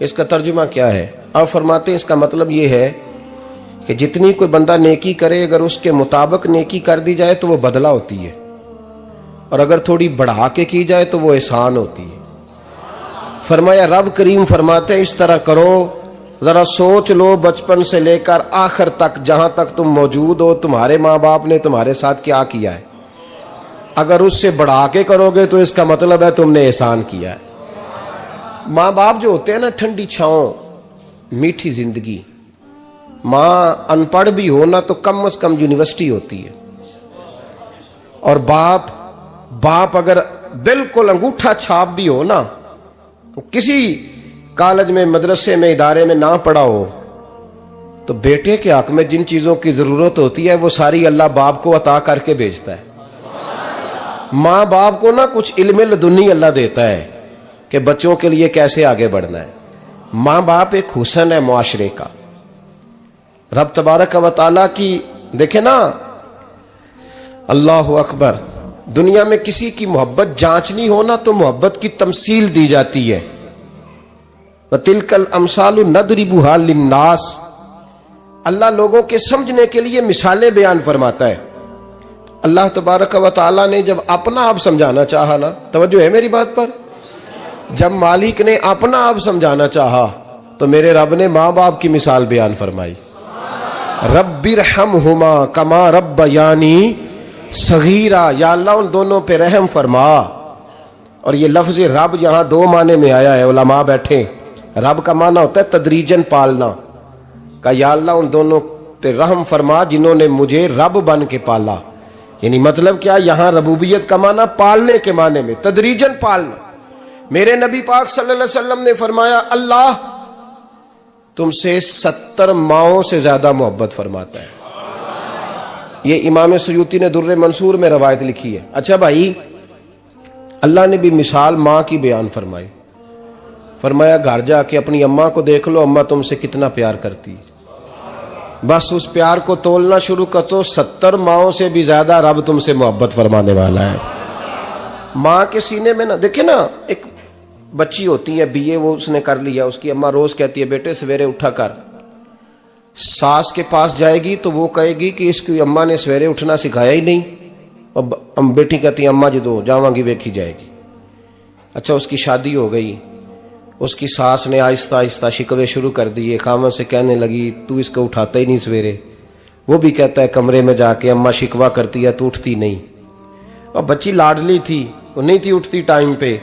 اس کا ترجمہ کیا ہے؟ آپ فرماتے ہیں اس کا مطلب یہ ہے کہ جتنی کوئی بندہ نیکی کرے اگر اس کے مطابق نیکی کر دی جائے تو وہ بدلہ ہوتی ہے، اور اگر تھوڑی بڑھا کے کی جائے تو وہ احسان ہوتی ہے۔ فرمایا رب کریم فرماتے ہیں اس طرح کرو، ذرا سوچ لو بچپن سے لے کر آخر تک جہاں تک تم موجود ہو تمہارے ماں باپ نے تمہارے ساتھ کیا کیا ہے۔ اگر اس سے بڑھا کے کرو گے تو اس کا مطلب ہے تم نے احسان کیا ہے۔ ماں باپ جو ہوتے ہیں نا، ٹھنڈی چھاؤں، میٹھی زندگی۔ ماں ان پڑھ بھی ہو نا تو کم از کم یونیورسٹی ہوتی ہے، اور باپ اگر بالکل انگوٹھا چھاپ بھی ہو نا، کسی کالج میں مدرسے میں ادارے میں نہ پڑھا ہو، تو بیٹے کے حق میں جن چیزوں کی ضرورت ہوتی ہے وہ ساری اللہ باپ کو عطا کر کے بھیجتا ہے۔ ماں باپ کو نا کچھ علم لدنی اللہ دیتا ہے کہ بچوں کے لیے کیسے آگے بڑھنا ہے۔ ماں باپ ایک حسن ہے معاشرے کا۔ رب تبارک و تعالیٰ کی دیکھیں نا، اللہ اکبر، دنیا میں کسی کی محبت جانچنی ہو نا تو محبت کی تمثیل دی جاتی ہے۔ وَتِلْكَ الْأَمْثَالُ نَضْرِبُهَا لِلنَّاسِ، اللہ لوگوں کے سمجھنے کے لیے مثالیں بیان فرماتا ہے۔ اللہ تبارک و تعالیٰ نے جب اپنا آپ سمجھانا چاہا نا، توجہ ہے میری بات پر، جب مالک نے اپنا آپ سمجھانا چاہا تو میرے رب نے ماں باپ کی مثال بیان فرمائی۔ رب ارحمہما کما ربیانی صغیرا، یا اللہ ان دونوں پہ رحم فرما۔ اور یہ لفظ رب یہاں دو معنی میں آیا ہے، علماء بیٹھے۔ رب کا معنی ہوتا ہے تدریجن پالنا، کہ یا اللہ ان دونوں پہ رحم فرما جنہوں نے مجھے رب بن کے پالا۔ یعنی مطلب کیا، یہاں ربوبیت کا معنی پالنے کے معنی میں، تدریجن پالنا۔ میرے نبی پاک صلی اللہ علیہ وسلم نے فرمایا اللہ تم سے 70 ماؤں سے زیادہ محبت فرماتا ہے۔ یہ امام سیوطی نے در منصور میں روایت لکھی ہے۔ اچھا بھائی، اللہ نے بھی مثال ماں کی بیان فرمائی۔ فرمایا گھر جا کے اپنی اماں کو دیکھ لو، اماں تم سے کتنا پیار کرتی، بس اس پیار کو تولنا شروع کر تو 70 ماؤں سے بھی زیادہ رب تم سے محبت فرمانے والا ہے۔ ماں کے سینے میں نا، دیکھیں نا، ایک بچی ہوتی ہے BA، وہ اس نے کر لیا، اس کی اماں روز کہتی ہے بیٹے سویرے اٹھا کر۔ ساس کے پاس جائے گی تو وہ کہے گی کہ اس کی اماں نے سویرے اٹھنا سکھایا ہی نہیں، اور بیٹی کہتی ہے اماں جدو جاواں گی ویکھی جائے گی۔ اچھا اس کی شادی ہو گئی، اس کی ساس نے آہستہ آہستہ شکوے شروع کر دیے، خاوند سے کہنے لگی تو اس کو اٹھاتا ہی نہیں سویرے۔ وہ بھی کہتا ہے کمرے میں جا کے اماں شکوہ کرتی ہے تو اٹھتی نہیں، اور بچی لاڈلی تھی، وہ نہیں تھی اٹھتی ٹائم پہ۔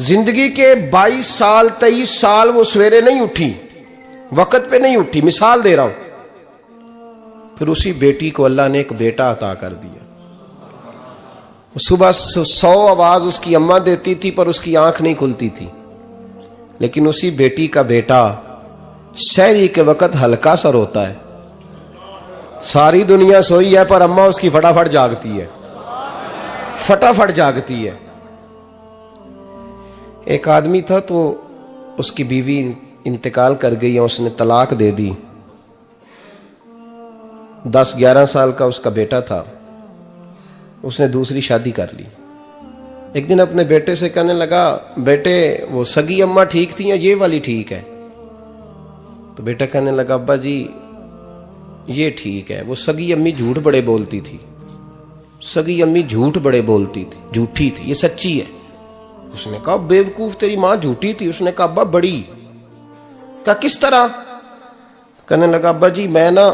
زندگی کے 22 سال 23 سال وہ سویرے نہیں اٹھی، وقت پہ نہیں اٹھی، مثال دے رہا ہوں۔ پھر اسی بیٹی کو اللہ نے ایک بیٹا عطا کر دیا۔ صبح 100 آواز اس کی اماں دیتی تھی پر اس کی آنکھ نہیں کھلتی تھی، لیکن اسی بیٹی کا بیٹا سحری کے وقت ہلکا سا روتا ہے، ساری دنیا سوئی ہے پر اماں اس کی فٹافٹ جاگتی ہے، فٹافٹ جاگتی ہے۔ ایک آدمی تھا تو اس کی بیوی انتقال کر گئی اور اس نے طلاق دے دی۔ 10-11 سال کا اس کا بیٹا تھا، اس نے دوسری شادی کر لی۔ ایک دن اپنے بیٹے سے کہنے لگا بیٹے وہ سگی اماں ٹھیک تھی یا یہ والی ٹھیک ہے؟ تو بیٹا کہنے لگا ابا جی یہ ٹھیک ہے، وہ سگی امی جھوٹ بڑے بولتی تھی، سگی امی جھوٹ بڑے بولتی تھی، جھوٹی تھی، یہ سچی ہے۔ اس نے کہا بیوقوف تیری ماں جھوٹی تھی؟ اس نے کہا ابا بڑی۔ کہا کس طرح؟ کہنے لگا ابا جی میں نا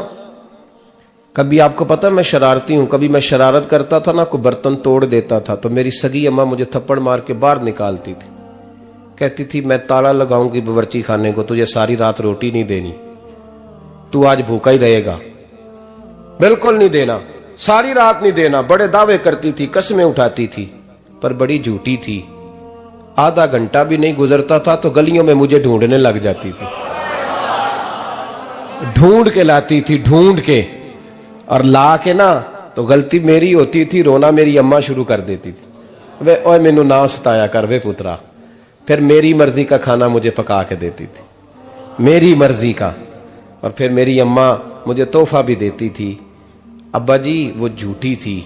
کبھی، آپ کو پتا میں شرارتی ہوں، کبھی میں شرارت کرتا تھا نا، کوئی برتن توڑ دیتا تھا تو میری سگی اماں مجھے تھپڑ مار کے باہر نکالتی تھی، کہتی تھی میں تالا لگاؤں گی باورچی خانے کو، تجھے ساری رات روٹی نہیں دینی، تو آج بھوکا ہی رہے گا، بالکل نہیں دینا، ساری رات نہیں دینا۔ بڑے دعوے کرتی تھی، قسمیں اٹھاتی تھی، پر بڑی جھوٹی تھی۔ آدھا گھنٹہ بھی نہیں گزرتا تھا تو گلیوں میں مجھے ڈھونڈنے لگ جاتی تھی، ڈھونڈ کے لاتی تھی، ڈھونڈ کے، اور لا کے نا تو غلطی میری ہوتی تھی، رونا میری اماں شروع کر دیتی تھی، وے اوے مینوں نہ ستایا کر وے پترا۔ پھر میری مرضی کا کھانا مجھے پکا کے دیتی تھی، میری مرضی کا، اور پھر میری اماں مجھے تحفہ بھی دیتی تھی۔ ابا جی وہ جھوٹی تھی،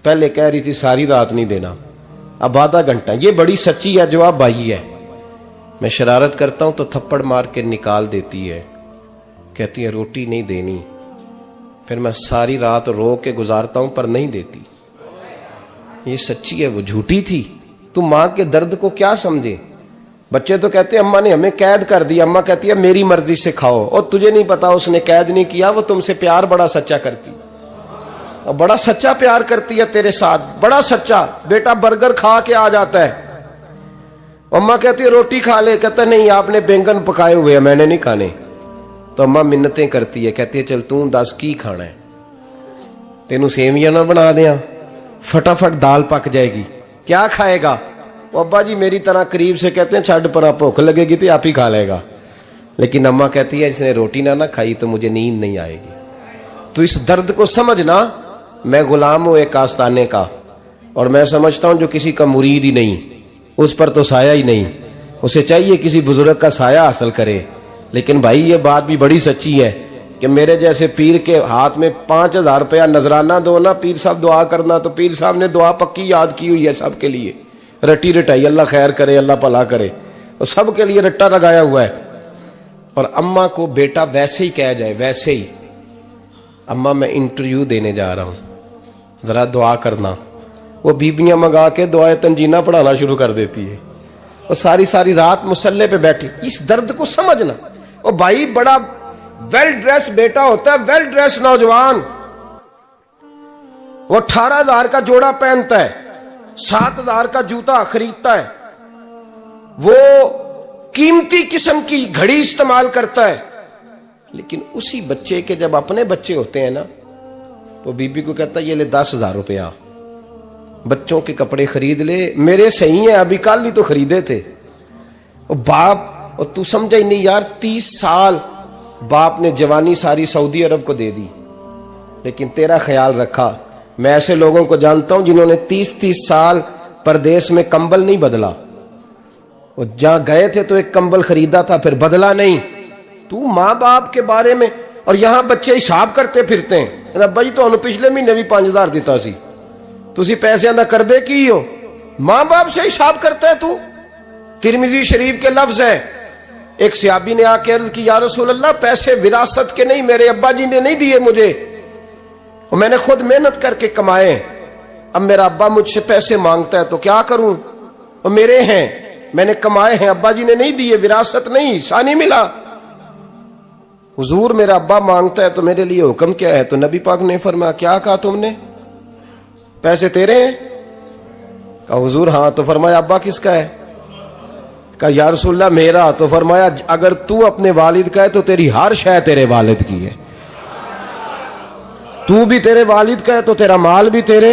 پہلے کہہ رہی تھی ساری رات نہیں دینا، اب آدھا گھنٹہ، یہ بڑی سچی ہے جواب بھائی ہے۔ میں شرارت کرتا ہوں تو تھپڑ مار کے نکال دیتی ہے، کہتی ہے روٹی نہیں دینی، پھر میں ساری رات رو کے گزارتا ہوں پر نہیں دیتی۔ یہ سچی ہے، وہ جھوٹی تھی۔ تو ماں کے درد کو کیا سمجھے؟ بچے تو کہتے ہیں اماں نے ہمیں قید کر دیا، اماں کہتی ہے میری مرضی سے کھاؤ، اور تجھے نہیں پتا اس نے قید نہیں کیا، وہ تم سے پیار بڑا سچا کرتی، اور بڑا سچا پیار کرتی ہے تیرے ساتھ، بڑا سچا۔ بیٹا برگر کھا کے آ جاتا ہے، اماں کہتی ہے روٹی کھا لے، کہتا ہے نہیں آپ نے بینگن پکائے ہوئے ہیں میں نے نہیں کھانے، تو اماں منتیں کرتی ہے، کہتی ہے چل توں دس کی کھانا ہے، تینوں سیویاں نہ بنا دیاں، فٹافٹ دال پک جائے گی، کیا کھائے گا؟ وہ ابا جی میری طرح قریب سے کہتے ہیں چھڈ پر بھوک لگے گی تو آپ ہی کھا لے گا، لیکن اماں کہتی ہے اس نے روٹی نہ کھائی تو مجھے نیند نہیں آئے گی۔ تو اس درد کو سمجھنا، میں غلام ہوں ایک آستانے کا، اور میں سمجھتا ہوں جو کسی کا مرید ہی نہیں اس پر تو سایہ ہی نہیں، اسے چاہیے کسی بزرگ کا سایہ حاصل کرے۔ لیکن بھائی یہ بات بھی بڑی سچی ہے کہ میرے جیسے پیر کے ہاتھ میں 5000 روپیہ نذرانہ دو نا، پیر صاحب دعا کرنا، تو پیر صاحب نے دعا پکی یاد کی ہوئی ہے سب کے لیے، رٹی رٹائی، اللہ خیر کرے اللہ بھلا کرے، اور سب کے لیے رٹا لگایا ہوا ہے۔ اور اماں کو بیٹا ویسے ہی کہہ جائے، ویسے ہی اماں میں انٹرویو دینے جا رہا ہوں ذرا دعا کرنا، وہ بیبیاں منگا کے دعائے تنجینہ پڑھانا شروع کر دیتی ہے، اور ساری رات مصلے پہ بیٹھی۔ اس درد کو سمجھنا۔ اور بھائی بڑا ویل ڈریس بیٹا ہوتا ہے، ویل ڈریس نوجوان، وہ 18,000 کا جوڑا پہنتا ہے، 7,000 کا جوتا خریدتا ہے، وہ قیمتی قسم کی گھڑی استعمال کرتا ہے، لیکن اسی بچے کے جب اپنے بچے ہوتے ہیں نا تو بی بی کو کہتا ہے یہ لے 10,000 روپیہ، بچوں کے کپڑے خرید لے، میرے صحیح ہیں ابھی کل ہی تو خریدے تھے۔ اور باپ، اور تو سمجھا ہی نہیں یار، 30 سال باپ نے جوانی ساری سعودی عرب کو دے دی، لیکن تیرا خیال رکھا۔ میں ایسے لوگوں کو جانتا ہوں جنہوں نے 30 سال پردیس میں کمبل نہیں بدلا، اور جہاں گئے تھے تو ایک کمبل خریدا تھا پھر بدلا نہیں۔ تو ماں باپ کے بارے میں، اور یہاں بچے حساب کرتے پھرتے ہیں، ابا جی تو پچھلے مہینے بھی 5,000 دیتا سی، تسی پیسے ادا کر دے کی ہو؟ ماں باپ سے حساب کرتا ہے تو۔ ترمذی شریف کے لفظ ہیں، ایک صحابی نے آ کے عرض کی یا رسول اللہ پیسے وراثت کے نہیں، میرے ابا جی نے نہیں دیے مجھے، اور میں نے خود محنت کر کے کمائے، اب میرا ابا مجھ سے پیسے مانگتا ہے تو کیا کروں، اور میرے ہیں، میں نے کمائے ہیں، ابا جی نے نہیں دیے، وراثت نہیں، حصہ نہیں ملا۔ حضور میرا ابا مانگتا ہے تو میرے لیے حکم کیا ہے؟ تو نبی پاک نے فرمایا کیا کہا تم نے؟ پیسے تیرے ہیں؟ کہا حضور ہاں۔ تو فرمایا ابا کس کا ہے؟ کہا یا رسول اللہ میرا۔ تو فرمایا اگر تو اپنے والد کا ہے تو تیری ہر شے تیرے والد کی ہے، تو بھی تیرے والد کا ہے تو تیرا مال بھی تیرے۔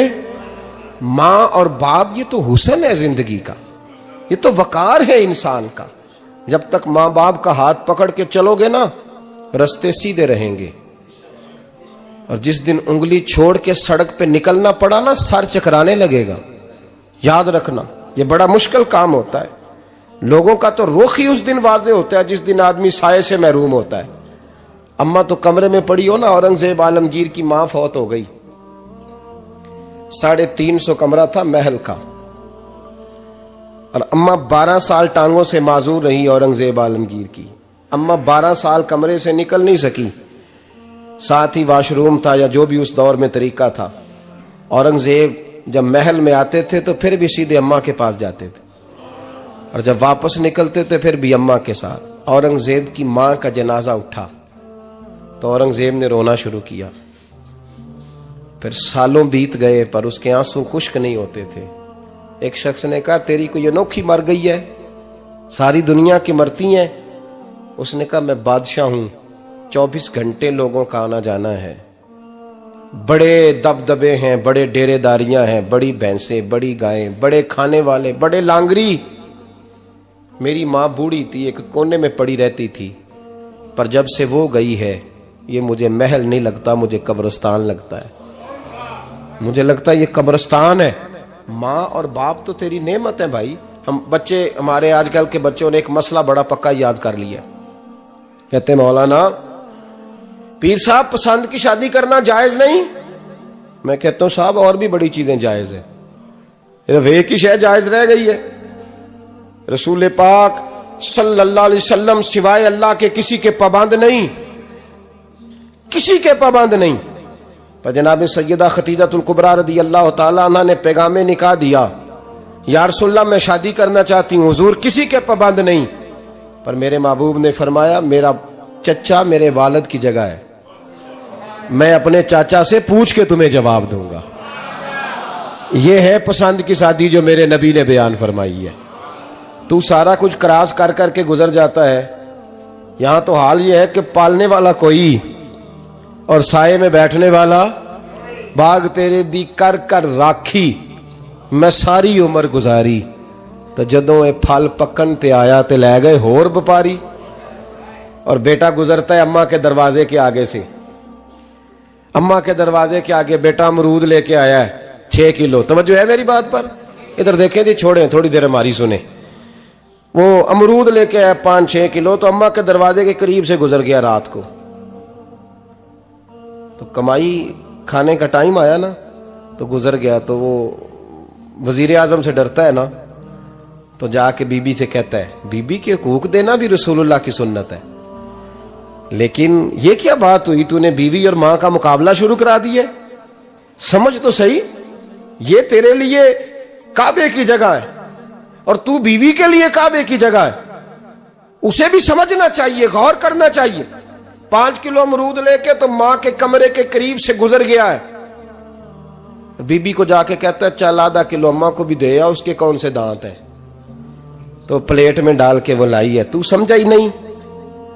ماں اور باپ یہ تو حسن ہے زندگی کا، یہ تو وقار ہے انسان کا۔ جب تک ماں باپ کا ہاتھ پکڑ کے چلو گے نا رستے سیدھے رہیں گے، اور جس دن انگلی چھوڑ کے سڑک پہ نکلنا پڑا نا سر چکرانے لگے گا۔ یاد رکھنا یہ بڑا مشکل کام ہوتا ہے۔ لوگوں کا تو رخ ہی اس دن واضح ہوتا ہے جس دن آدمی سائے سے محروم ہوتا ہے۔ اماں تو کمرے میں پڑی ہو نا، اورنگزیب عالمگیر کی ماں فوت ہو گئی، 350 کمرہ تھا محل کا، اور اماں 12 سال ٹانگوں سے معذور رہی اورنگزیب عالمگیر کی۔ اماں 12 سال کمرے سے نکل نہیں سکی، ساتھ ہی واش روم تھا یا جو بھی اس دور میں طریقہ تھا۔ اورنگزیب جب محل میں آتے تھے تو پھر بھی سیدھے اماں کے پاس جاتے تھے، اور جب واپس نکلتے تھے پھر بھی اماں کے ساتھ۔ اورنگزیب کی ماں کا جنازہ اٹھا تو اورنگزیب نے رونا شروع کیا، پھر سالوں بیت گئے پر اس کے آنسو خشک نہیں ہوتے تھے۔ ایک شخص نے کہا تیری کوئی انوکھی مر گئی ہے، ساری دنیا کی مرتی ہیں؟ اس نے کہا میں بادشاہ ہوں، 24 گھنٹے لوگوں کا آنا جانا ہے، بڑے دبدبے ہیں، بڑے ڈیرے داریاں ہیں، بڑی بھینسیں، بڑی گائیں، بڑے کھانے والے، بڑے لانگری۔ میری ماں بوڑھی تھی، ایک کونے میں پڑی رہتی تھی، پر جب سے وہ گئی ہے یہ مجھے محل نہیں لگتا، مجھے قبرستان لگتا ہے، مجھے لگتا ہے یہ قبرستان ہے۔ ماں اور باپ تو تیری نعمت ہے بھائی۔ ہم بچے، ہمارے آج کل کے بچوں نے ایک مسئلہ بڑا پکا یاد کر لیا، کہتے مولانا پیر صاحب پسند کی شادی کرنا جائز نہیں؟ میں کہتا ہوں صاحب اور بھی بڑی چیزیں جائز ہیں، صرف ایک ہی شے جائز رہ گئی ہے۔ رسول پاک صلی اللہ علیہ وسلم سوائے اللہ کے کسی کے پابند نہیں، کسی کے پابند نہیں۔ پر جناب سیدہ خدیجہ الکبریٰ رضی اللہ تعالی عنہ نے پیغام نکاح دیا، یا رسول اللہ میں شادی کرنا چاہتی ہوں، حضور کسی کے پابند نہیں۔ پر میرے محبوب نے فرمایا میرا چچا میرے والد کی جگہ ہے، میں اپنے چاچا سے پوچھ کے تمہیں جواب دوں گا۔ یہ ہے پسند کی شادی جو میرے نبی نے بیان فرمائی ہے۔ تو سارا کچھ کراس کر کر کے گزر جاتا ہے، یہاں تو حال یہ ہے کہ پالنے والا کوئی اور سائے میں بیٹھنے والا، باغ تیرے دی کر کر راکھی میں ساری عمر گزاری، تو جدوں اے پھل پکن تے آیا تے لے گئے ہور بپاری۔ اور بیٹا گزرتا ہے اماں کے دروازے کے آگے سے، اماں کے دروازے کے آگے بیٹا امرود لے کے آیا ہے 6 کلو۔ توجہ ہے میری بات پر؟ ادھر دیکھیں جی، چھوڑیں تھوڑی دیر ہماری سنیں۔ وہ امرود لے کے آیا 5-6 کلو، تو اماں کے دروازے کے قریب سے گزر گیا رات کو، تو کمائی کھانے کا ٹائم آیا نا، تو گزر گیا۔ تو وہ وزیر اعظم سے ڈرتا ہے نا، تو جا کے بی بی سے کہتا ہے بی بی کے حقوق دینا بھی رسول اللہ کی سنت ہے، لیکن یہ کیا بات ہوئی، تو نے بیوی اور ماں کا مقابلہ شروع کرا دی ہے؟ سمجھ تو صحیح، یہ تیرے لیے کعبے کی جگہ ہے اور تو بیوی کے لیے کعبے کی جگہ ہے، اسے بھی سمجھنا چاہیے، غور کرنا چاہیے۔ 5 کلو امرود لے کے تو ماں کے کمرے کے قریب سے گزر گیا ہے، بی بی کو جا کے کہتا ہے چل آدھا کلو اماں کو بھی دے آ، اس کے کون سے دانت ہیں، تو پلیٹ میں ڈال کے وہ لائی ہے۔ تو سمجھا ہی نہیں،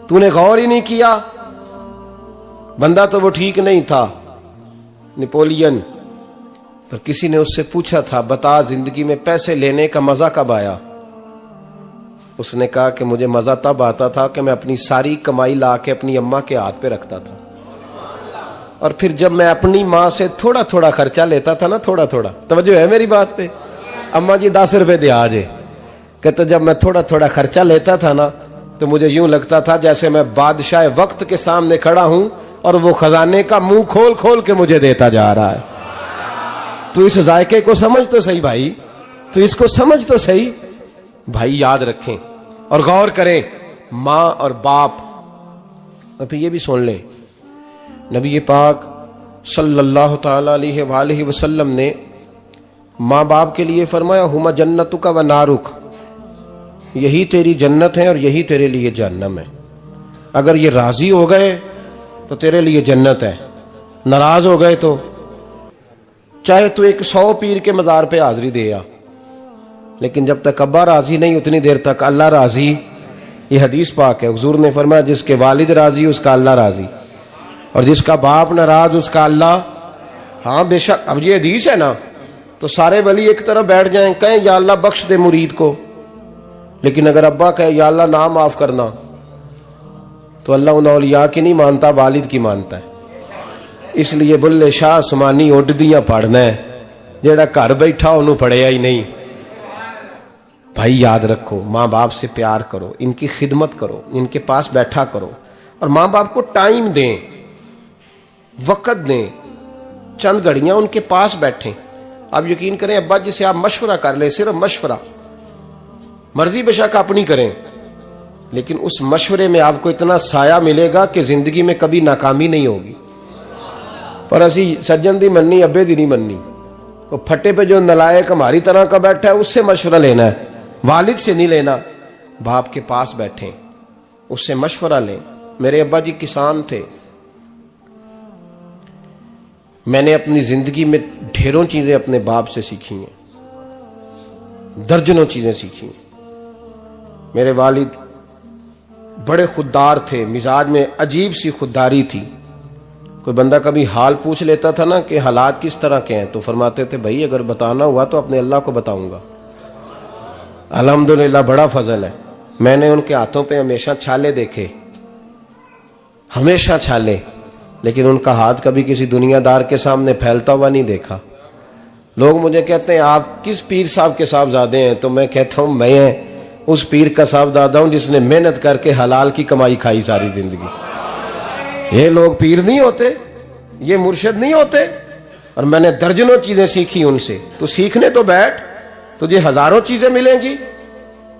تو نے غور ہی نہیں کیا۔ بندہ تو وہ ٹھیک نہیں تھا، نپولین، پر کسی نے اس سے پوچھا تھا بتا زندگی میں پیسے لینے کا مزہ کب آیا؟ اس نے کہا کہ مجھے مزہ تب آتا تھا کہ میں اپنی ساری کمائی لا کے اپنی اماں کے ہاتھ پہ رکھتا تھا، اور پھر جب میں اپنی ماں سے تھوڑا تھوڑا خرچہ لیتا تھا نا، تھوڑا تھوڑا، توجہ ہے میری بات پہ؟ اماں جی 10 روپے دے آجے، کہ تو جب میں تھوڑا تھوڑا خرچہ لیتا تھا نا، تو مجھے یوں لگتا تھا جیسے میں بادشاہ وقت کے سامنے کھڑا ہوں اور وہ خزانے کا منہ کھول کھول کے مجھے دیتا جا رہا ہے۔ تو اس ذائقے کو سمجھ تو صحیح بھائی، تو اس کو سمجھ تو صحیح بھائی۔ یاد رکھیں اور غور کریں، ماں اور باپ۔ اور پھر یہ بھی سن لیں، نبی پاک صلی اللہ تعالی علیہ وآلہ وسلم نے ماں باپ کے لیے فرمایا ہما جنتک و نارک، یہی تیری جنت ہے اور یہی تیرے لیے جہنم ہے۔ اگر یہ راضی ہو گئے تو تیرے لیے جنت ہے، ناراض ہو گئے تو چاہے تو 100 پیر کے مزار پہ حاضری دے آ، لیکن جب تک ابا راضی نہیں اتنی دیر تک اللہ راضی۔ یہ حدیث پاک ہے، حضور نے فرمایا جس کے والد راضی اس کا اللہ راضی، اور جس کا باپ ناراض اس کا اللہ۔ ہاں بے شک، اب یہ حدیث ہے نا، تو سارے ولی ایک طرف بیٹھ جائیں کہیں یا اللہ بخش دے مرید کو، لیکن اگر ابا کہے یا اللہ نہ معاف کرنا، تو اللہ ان اولیاء کی نہیں مانتا، والد کی مانتا ہے۔ اس لیے بلے شاہ آسمانی اڈ دیاں پڑھنا ہے، جیڑا گھر بیٹھا انہوں پڑھیا ہی نہیں۔ بھائی یاد رکھو، ماں باپ سے پیار کرو، ان کی خدمت کرو، ان کے پاس بیٹھا کرو، اور ماں باپ کو ٹائم دیں، وقت دیں، چند گھڑیاں ان کے پاس بیٹھیں۔ آپ یقین کریں ابا جی سے آپ مشورہ کر لیں، صرف مشورہ، مرضی بے شک اپنی کریں، لیکن اس مشورے میں آپ کو اتنا سایہ ملے گا کہ زندگی میں کبھی ناکامی نہیں ہوگی۔ پر اسی سجن دی مننی ابے دی نہیں مننی، وہ پھٹے پہ جو نلائق ہماری طرح کا بیٹھا ہے اس سے مشورہ لینا ہے، والد سے نہیں لینا۔ باپ کے پاس بیٹھیں، اس سے مشورہ لیں۔ میرے ابا جی کسان تھے، میں نے اپنی زندگی میں ڈھیروں چیزیں اپنے باپ سے سیکھی ہیں، درجنوں چیزیں سیکھی ہیں۔ میرے والد بڑے خوددار تھے، مزاج میں عجیب سی خودداری تھی۔ کوئی بندہ کبھی حال پوچھ لیتا تھا نا کہ حالات کس طرح کے ہیں، تو فرماتے تھے بھائی اگر بتانا ہوا تو اپنے اللہ کو بتاؤں گا۔ الحمدللہ بڑا فضل ہے، میں نے ان کے ہاتھوں پہ ہمیشہ چھالے دیکھے، ہمیشہ چھالے، لیکن ان کا ہاتھ کبھی کسی دنیا دار کے سامنے پھیلتا ہوا نہیں دیکھا۔ لوگ مجھے کہتے ہیں آپ کس پیر صاحب کے صاحبزادے ہیں، تو میں کہتا ہوں میں اس پیر کا صاحبزادہ ہوں جس نے محنت کر کے حلال کی کمائی کھائی ساری زندگی۔ یہ لوگ پیر نہیں ہوتے، یہ مرشد نہیں ہوتے، اور میں نے درجنوں چیزیں سیکھی ان سے۔ تو سیکھنے تو بیٹھ، تجھے ہزاروں چیزیں ملیں گی۔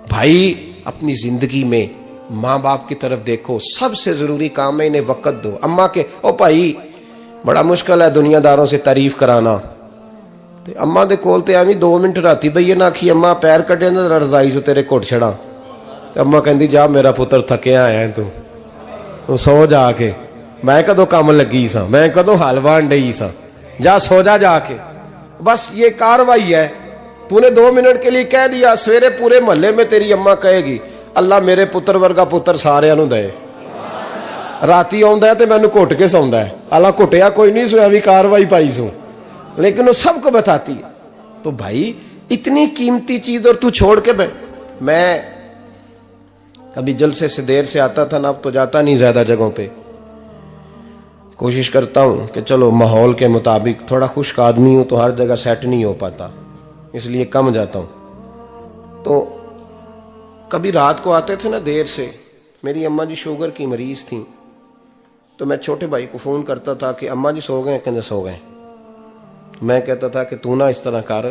بھائی اپنی زندگی میں ماں باپ کی طرف دیکھو، سب سے ضروری کام ہے انہیں وقت دو. اماں کے او بھائی بڑا مشکل ہے دنیا داروں سے تعریف کرانا، تے اماں دے کول تے ایویں 2 منٹ راتی بھئی نہ آکھی اماں پیر کٹے نہ رضائی جو تیرے گھٹ چھڑا، تے اماں کہندی جا میرا پتر تھکیا آیا ہے تو سو جا کے، میں کدوں کام لگی سا، میں کدوں حل وان ڈئی سا، جا سو جا کے. بس یہ کاروائی ہے. تو نے 2 منٹ کے لیے کہہ دیا، سویرے پورے محلے میں تیری اماں کہے گی اللہ میرے پتر ورگا پتر سارے نو دے. راتی آندا ہے تے مینوں گھٹ کے سوندا ہے، اللہ گھٹیا کوئی نہیں سویا بھی کاروائی پائی سو، لیکن وہ سب کو بتاتی ہے. تو بھائی اتنی قیمتی چیز اور تو چھوڑ کے میں کبھی جلسے سے دیر سے آتا تھا نا، اب تو جاتا نہیں زیادہ جگہوں پہ، کوشش کرتا ہوں کہ چلو ماحول کے مطابق، تھوڑا خشک آدمی ہوں تو ہر جگہ سیٹ نہیں ہو پاتا، اس لیے کم جاتا ہوں. تو کبھی رات کو آتے تھے نا دیر سے، میری اماں جی شوگر کی مریض تھیں، تو میں چھوٹے بھائی کو فون کرتا تھا کہ اماں جی سو گئے، کہنے سو گئے. میں کہتا تھا کہ تو نہ اس طرح کر،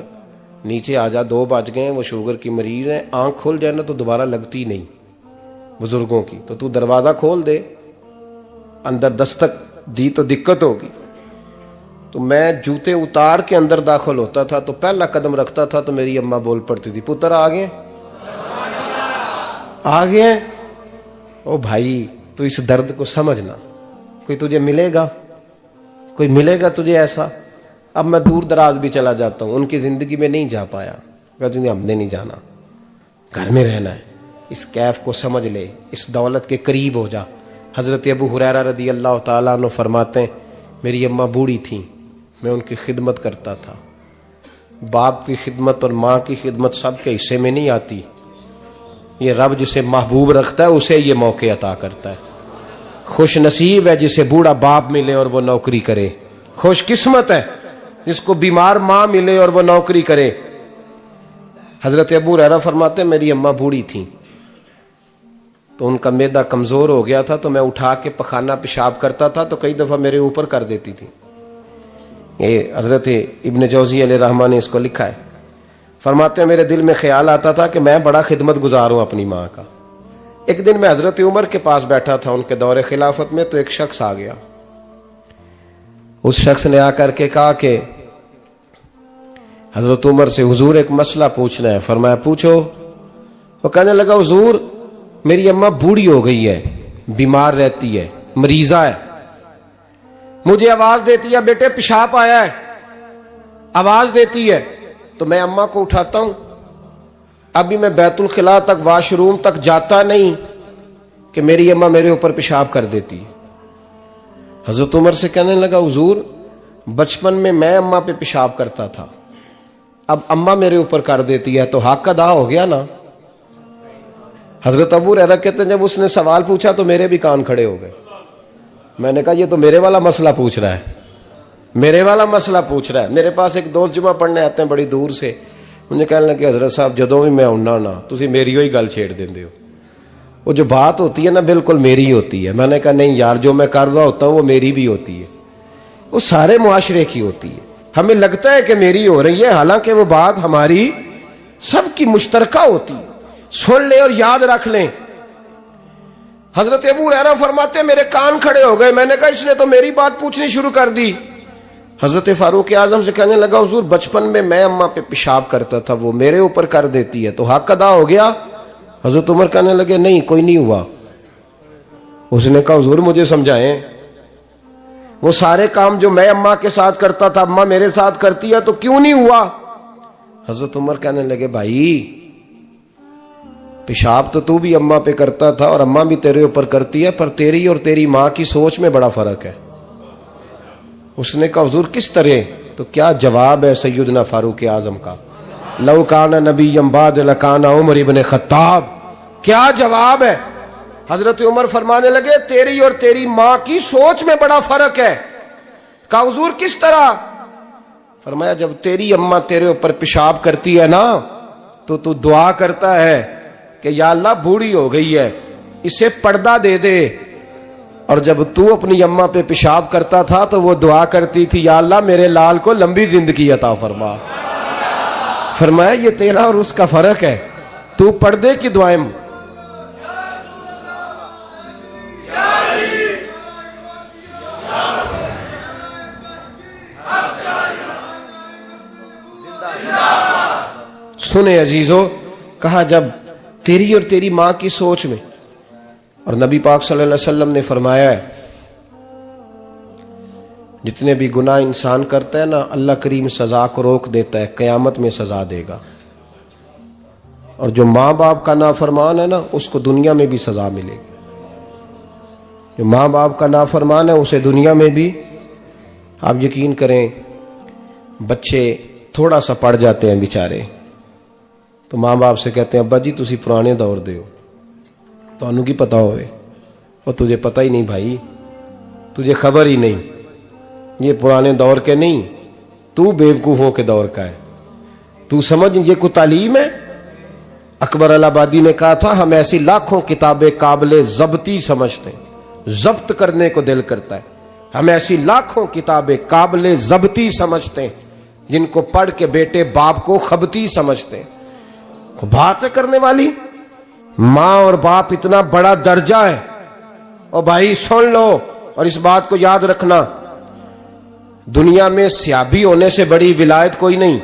نیچے آ جا، 2 بج گئے، وہ شوگر کی مریض ہے، آنکھ کھل جائے نا تو دوبارہ لگتی نہیں بزرگوں کی، تو دروازہ کھول دے، اندر دستک دی تو دقت ہوگی. تو میں جوتے اتار کے اندر داخل ہوتا تھا تو پہلا قدم رکھتا تھا تو میری اماں بول پڑتی تھی پتر آ گئے آ گئے. او بھائی تو اس درد کو سمجھنا، کوئی تجھے ملے گا، کوئی ملے گا تجھے ایسا. اب میں دور دراز بھی چلا جاتا ہوں، ان کی زندگی میں نہیں جا پایا، کہتے ہم نے نہیں جانا، گھر میں رہنا ہے. اس کیف کو سمجھ لے، اس دولت کے قریب ہو جا. حضرت ابو ہریرہ رضی اللہ تعالیٰ عنہ فرماتے ہیں میری اماں بوڑھی تھیں، میں ان کی خدمت کرتا تھا. باپ کی خدمت اور ماں کی خدمت سب کے حصے میں نہیں آتی، یہ رب جسے محبوب رکھتا ہے اسے یہ موقع عطا کرتا ہے. خوش نصیب ہے جسے بوڑھا باپ ملے اور وہ نوکری کرے، خوش قسمت ہے جس کو بیمار ماں ملے اور وہ نوکری کرے. حضرت ابو ہریرہ فرماتے ہیں میری اماں بوڑھی تھیں تو ان کا معدہ کمزور ہو گیا تھا، تو میں اٹھا کے پخانہ پیشاب کرتا تھا تو کئی دفعہ میرے اوپر کر دیتی تھی. یہ حضرت ابن جوزی علیہ رحمٰن نے اس کو لکھا ہے. فرماتے ہیں میرے دل میں خیال آتا تھا کہ میں بڑا خدمت گزار ہوں اپنی ماں کا. ایک دن میں حضرت عمر کے پاس بیٹھا تھا ان کے دور خلافت میں، تو ایک شخص آ گیا. اس شخص نے آ کر کے کہا کہ حضرت عمر سے حضور ایک مسئلہ پوچھنا ہے. فرمایا پوچھو. وہ کہنے لگا حضور میری اماں بوڑھی ہو گئی ہے، بیمار رہتی ہے، مریضہ ہے، مجھے آواز دیتی ہے بیٹے پیشاب آیا ہے، آواز دیتی ہے تو میں اماں کو اٹھاتا ہوں. ابھی میں بیت الخلاء تک، واش روم تک جاتا نہیں کہ میری اماں میرے اوپر پیشاب کر دیتی ہے. حضرت عمر سے کہنے لگا حضور بچپن میں اماں پہ پیشاب کرتا تھا، اب اماں میرے اوپر کر دیتی ہے تو حق ادا ہو گیا نا. حضرت ابو ہریرہ کہتے ہیں جب اس نے سوال پوچھا تو میرے بھی کان کھڑے ہو گئے. میں نے کہا یہ تو میرے والا مسئلہ پوچھ رہا ہے، میرے والا مسئلہ پوچھ رہا ہے. میرے پاس ایک دوست جمعہ پڑھنے آتے ہیں بڑی دور سے، مجھے کہنے لگے حضرت صاحب جدوں بھی میں آنا نا تسی میری ہوئی گل چھیڑ دیندے ہو، وہ جو بات ہوتی ہے نا بالکل میری ہوتی ہے. میں نے کہا نہیں یار جو میں کر رہا ہوتا ہوں وہ میری بھی ہوتی ہے، وہ سارے معاشرے کی ہوتی ہے. ہمیں لگتا ہے کہ میری ہو رہی ہے، حالانکہ وہ بات ہماری سب کی مشترکہ ہوتی ہے. سن لیں اور یاد رکھ لیں. حضرت ابو ہریرہ فرماتے ہیں میرے کان کھڑے ہو گئے. میں نے کہا اس نے تو میری بات پوچھنی شروع کر دی. حضرت فاروق اعظم سے کہنے لگا حضور بچپن میں اماں پہ پیشاب کرتا تھا، وہ میرے اوپر کر دیتی ہے تو حق ادا ہو گیا. حضرت عمر کہنے لگے نہیں کوئی نہیں ہوا. اس نے کہا حضور مجھے سمجھائیں، وہ سارے کام جو میں اماں کے ساتھ کرتا تھا اماں میرے ساتھ کرتی ہے تو کیوں نہیں ہوا. حضرت عمر کہنے لگے بھائی پیشاب تو بھی اماں پہ کرتا تھا اور اماں بھی تیرے اوپر کرتی ہے، پر تیری اور تیری ماں کی سوچ میں بڑا فرق ہے. اس نے کہا حضور کس طرح؟ تو کیا جواب ہے سیدنا فاروق اعظم کا، لو کان نبی بعد لکان عمر ابن خطاب. کیا جواب ہے؟ حضرت عمر فرمانے لگے تیری اور تیری ماں کی سوچ میں بڑا فرق ہے. کہا حضور کس طرح؟ فرمایا جب تیری اماں تیرے اوپر پیشاب کرتی ہے نا تو دعا کرتا ہے کہ یا اللہ بوڑھی ہو گئی ہے اسے پردہ دے دے، اور جب تو اپنی اماں پہ پیشاب کرتا تھا تو وہ دعا کرتی تھی یا اللہ میرے لال کو لمبی زندگی عطا فرما. فرمایا یہ تیرا اور اس کا فرق ہے، تو پردے کی دعائیں سنے عزیزو، کہا جب تیری اور تیری ماں کی سوچ میں، اور نبی پاک صلی اللہ علیہ وسلم نے فرمایا ہے جتنے بھی گناہ انسان کرتا ہے نا، اللہ کریم سزا کو روک دیتا ہے، قیامت میں سزا دے گا، اور جو ماں باپ کا نافرمان ہے نا اس کو دنیا میں بھی سزا ملے گی۔ جو ماں باپ کا نافرمان ہے اسے دنیا میں بھی، آپ یقین کریں بچے تھوڑا سا پڑ جاتے ہیں بیچارے تو ماں باپ سے کہتے ہیں ابا جی تسی پرانے دور دے ہو، تو انہوں کی پتا ہوئے، اور تجھے پتہ ہی نہیں بھائی، تجھے خبر ہی نہیں، یہ پرانے دور کے نہیں، تو بیوقوفوں کے دور کا ہے، تو سمجھ یہ کوئی تعلیم ہے۔ اکبر الہ آبادی نے کہا تھا ہم ایسی لاکھوں کتابیں قابل ضبطی سمجھتے ہیں، ضبط کرنے کو دل کرتا ہے، ہم ایسی لاکھوں کتابیں قابل ضبطی سمجھتے ہیں جن کو پڑھ کے بیٹے باپ کو خبتی سمجھتے ہیں۔ بات ہے کرنے والی، ماں اور باپ اتنا بڑا درجہ ہے، اور بھائی سن لو اور اس بات کو یاد رکھنا، دنیا میں سیابی ہونے سے بڑی ولایت کوئی نہیں۔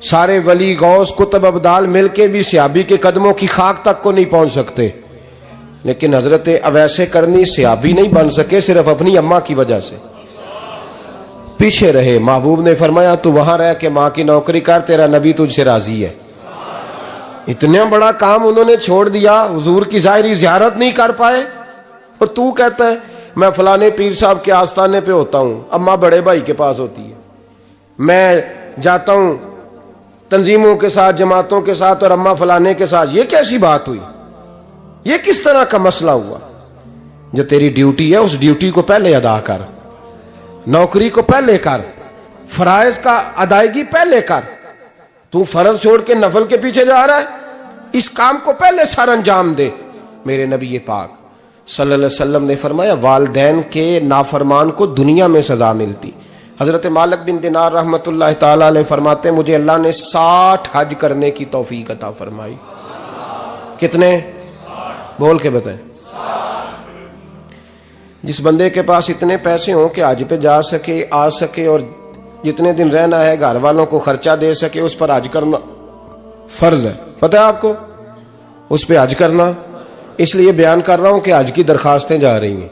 سارے ولی غوث کتب ابدال مل کے بھی سیابی کے قدموں کی خاک تک کو نہیں پہنچ سکتے، لیکن حضرت اویس کرنی سیابی نہیں بن سکے صرف اپنی اماں کی وجہ سے، پیچھے رہے۔ محبوب نے فرمایا تو وہاں رہ کے ماں کی نوکری کر، تیرا نبی تجھ سے راضی ہے۔ اتنا بڑا کام انہوں نے چھوڑ دیا، حضور کی ظاہری زیارت نہیں کر پائے، اور تو کہتا ہے میں فلانے پیر صاحب کے آستانے پہ ہوتا ہوں، اماں بڑے بھائی کے پاس ہوتی ہے، میں جاتا ہوں تنظیموں کے ساتھ جماعتوں کے ساتھ اور اماں فلانے کے ساتھ۔ یہ کیسی بات ہوئی؟ یہ کس طرح کا مسئلہ ہوا؟ جو تیری ڈیوٹی ہے اس ڈیوٹی کو پہلے ادا کر، نوکری کو پہلے کر، فرائض کا ادائیگی پہلے کر۔ تو فرض چھوڑ کے نفل کے پیچھے جا رہا ہے، اس کام کو پہلے سر انجام دے۔ میرے نبی پاک صلی اللہ علیہ وسلم نے فرمایا والدین کے نافرمان کو دنیا میں سزا ملتی۔ حضرت مالک بن دینار رحمت اللہ تعالی علیہ فرماتے ہیں مجھے اللہ نے 60 حج کرنے کی توفیق عطا فرمائی۔ کتنے؟ بول کے بتائیں۔ جس بندے کے پاس اتنے پیسے ہوں کہ حج پہ جا سکے، آ سکے، اور جتنے دن رہنا ہے گھر والوں کو خرچہ دے سکے، اس پر حج کرنا فرض ہے۔ پتہ ہے آپ کو اس پہ حج کرنا؟ اس لیے بیان کر رہا ہوں کہ حج کی درخواستیں جا رہی ہیں۔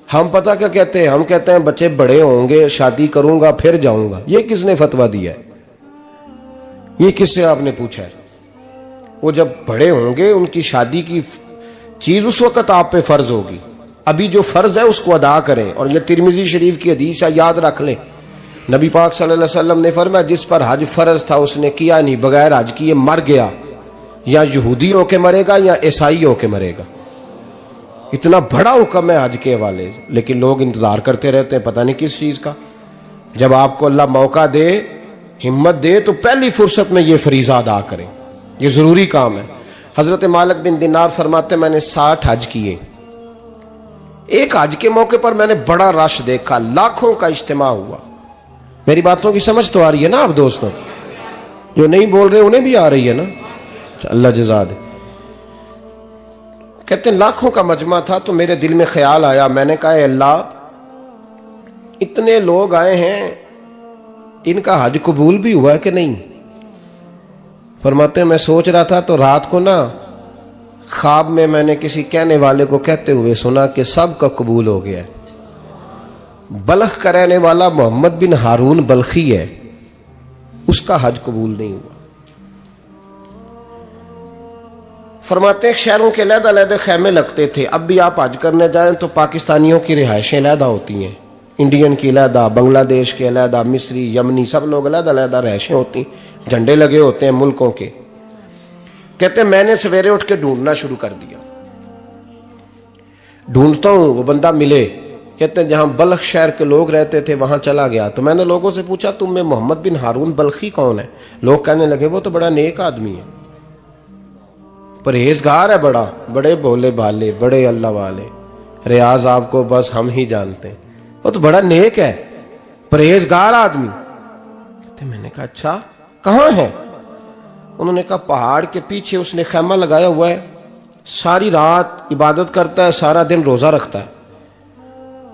ہم پتہ کیا کہتے ہیں؟ ہم کہتے ہیں بچے بڑے ہوں گے، شادی کروں گا پھر جاؤں گا۔ یہ کس نے فتویٰ دیا ہے؟ یہ کس سے آپ نے پوچھا ہے؟ وہ جب بڑے ہوں گے ان کی شادی کی چیز اس وقت آپ پہ فرض ہوگی، ابھی جو فرض ہے اس کو ادا کریں۔ اور یہ ترمذی شریف کی حدیث ہے، یاد رکھ لیں، نبی پاک صلی اللہ علیہ وسلم نے فرمایا جس پر حج فرض تھا اس نے کیا نہیں، بغیر حج کیے مر گیا، یا یہودی ہو کے مرے گا یا عیسائی ہو کے مرے گا۔ اتنا بڑا حکم ہے حج کے حوالے سے، لیکن لوگ انتظار کرتے رہتے ہیں پتہ نہیں کس چیز کا۔ جب آپ کو اللہ موقع دے، ہمت دے، تو پہلی فرصت میں یہ فریضہ ادا کریں، یہ ضروری کام ہے۔ حضرت مالک بن دینار فرماتے میں نے 60 حج کیے، ایک حج کے موقع پر میں نے بڑا رش دیکھا، لاکھوں کا اجتماع ہوا۔ میری باتوں کی سمجھ تو آ رہی ہے نا آپ دوستوں؟ جو نہیں بول رہے انہیں بھی آ رہی ہے نا؟ اللہ جزا دے۔ کہتے ہیں لاکھوں کا مجمع تھا، تو میرے دل میں خیال آیا، میں نے کہا اے اللہ اتنے لوگ آئے ہیں، ان کا حج قبول بھی ہوا ہے کہ نہیں؟ فرماتے ہیں میں سوچ رہا تھا تو رات کو نا خواب میں نے کسی کہنے والے کو کہتے ہوئے سنا کہ سب کا قبول ہو گیا ہے۔ بلخ کا رہنے والا محمد بن ہارون بلخی ہے، اس کا حج قبول نہیں ہوا۔ فرماتے ہیں شہروں کے علیحدہ علیحدہ خیمے لگتے تھے، اب بھی آپ حج کرنے جائیں تو پاکستانیوں کی رہائشیں علیحدہ ہوتی ہیں، انڈین کی علیحدہ، بنگلہ دیش کے علیحدہ، مصری، یمنی، سب لوگ علیحدہ علیحدہ رہائشیں ہوتی ہیں، جھنڈے لگے ہوتے ہیں ملکوں کے۔ کہتے ہیں میں نے سویرے اٹھ کے ڈھونڈنا شروع کر دیا، ڈھونڈتا ہوں وہ بندہ ملے۔ کہتے ہیں جہاں بلخ شہر کے لوگ رہتے تھے وہاں چلا گیا، تو میں نے لوگوں سے پوچھا تم میں محمد بن ہارون بلخی کون ہے؟ لوگ کہنے لگے وہ تو بڑا نیک آدمی ہے، پرہیزگار ہے، بڑے بولے بھالے، بڑے اللہ والے، ریاض آپ کو بس ہم ہی جانتے ہیں، وہ تو بڑا نیک ہے، پرہیزگار آدمی۔ کہتے میں نے کہا اچھا کہاں ہے؟ انہوں نے کہا پہاڑ کے پیچھے اس نے خیمہ لگایا ہوا ہے، ساری رات عبادت کرتا ہے، سارا دن روزہ رکھتا ہے،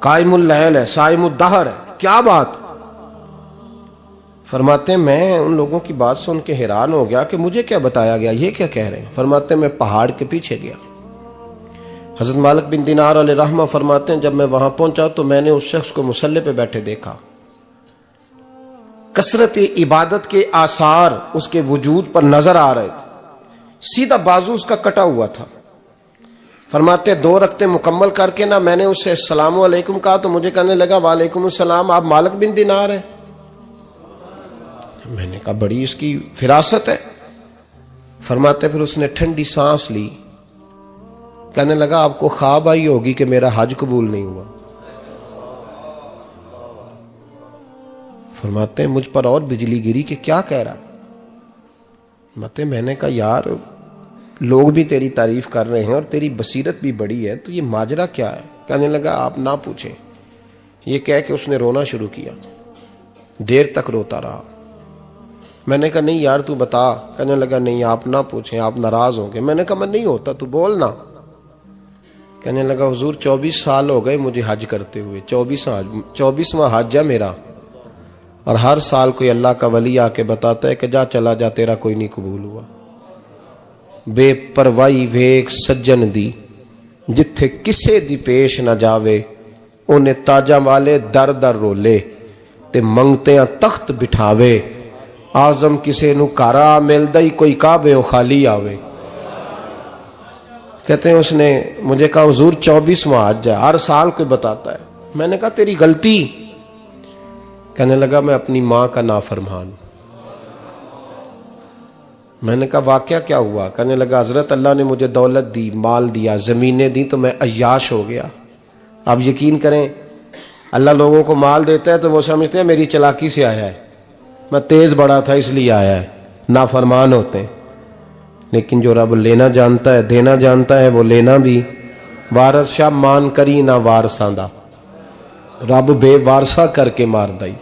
قائم اللیل ہے، صائم الدہر ہے۔ کیا بات؟ فرماتے ہیں میں ان لوگوں کی بات سن کے حیران ہو گیا کہ مجھے کیا بتایا گیا، یہ کیا کہہ رہے ہیں؟ فرماتے ہیں میں پہاڑ کے پیچھے گیا. حضرت مالک بن دینار علیہ رحمہ فرماتے ہیں جب میں وہاں پہنچا تو میں نے اس شخص کو مصلی پہ بیٹھے دیکھا. کثرت عبادت کے آثار اس کے وجود پر نظر آ رہے تھے. سیدھا بازو اس کا کٹا ہوا تھا. فرماتے 2 رکعتیں مکمل کر کے نا میں نے اسے السلام علیکم کہا تو مجھے کہنے لگا وعلیکم السلام، آپ مالک بن دینار ہیں؟ میں نے کہا بڑی اس کی فراست ہے. فرماتے پھر اس نے ٹھنڈی سانس لی، کہنے لگا آپ کو خواب آئی ہوگی کہ میرا حج قبول نہیں ہوا. فرماتے ہیں مجھ پر اور بجلی گری کہ کیا کہہ رہا. فرماتے میں نے کہا یار لوگ بھی تیری تعریف کر رہے ہیں اور تیری بصیرت بھی بڑی ہے، تو یہ ماجرا کیا ہے؟ کہنے لگا آپ نہ پوچھیں. یہ کہہ کے اس نے رونا شروع کیا. دیر تک روتا رہا. میں نے کہا نہیں یار تو بتا. کہنے لگا نہیں آپ نہ پوچھیں، آپ ناراض ہوں گے. میں نے کہا میں نہیں ہوتا، تو بولنا. کہنے لگا حضور 24 سال ہو گئے مجھے حج کرتے ہوئے، 24واں حج ہے میرا، اور ہر سال کوئی اللہ کا ولی آ کے بتاتا ہے کہ جا چلا جا تیرا کوئی نہیں قبول ہوا. بے پروائی ویک سجن دی جتھے کسے دی پیش نہ جاوے، انہیں تاجاں والے در در رولے تے منگتیاں تخت بٹھاوے. آزم کسے نو کارا ملدا ہی کوئی کعبے او خالی آوے. کہتے ہیں اس نے مجھے کہا حضور 24واں حج ہے، ہر سال کوئی بتاتا ہے. میں نے کہا تیری غلطی. کہنے لگا میں اپنی ماں کا نافرمان. میں نے کہا واقعہ کیا ہوا؟ کہنے لگا حضرت اللہ نے مجھے دولت دی، مال دیا، زمینیں دی تو میں عیاش ہو گیا. آپ یقین کریں اللہ لوگوں کو مال دیتا ہے تو وہ سمجھتے ہیں میری چلاکی سے آیا ہے، میں تیز بڑا تھا اس لیے آیا ہے. نافرمان ہوتے ہیں. لیکن جو رب لینا جانتا ہے دینا جانتا ہے وہ لینا بھی. وارث شاہ مان کری نہ وارثاں دا، رب بے وارثہ کر کے مار دائی.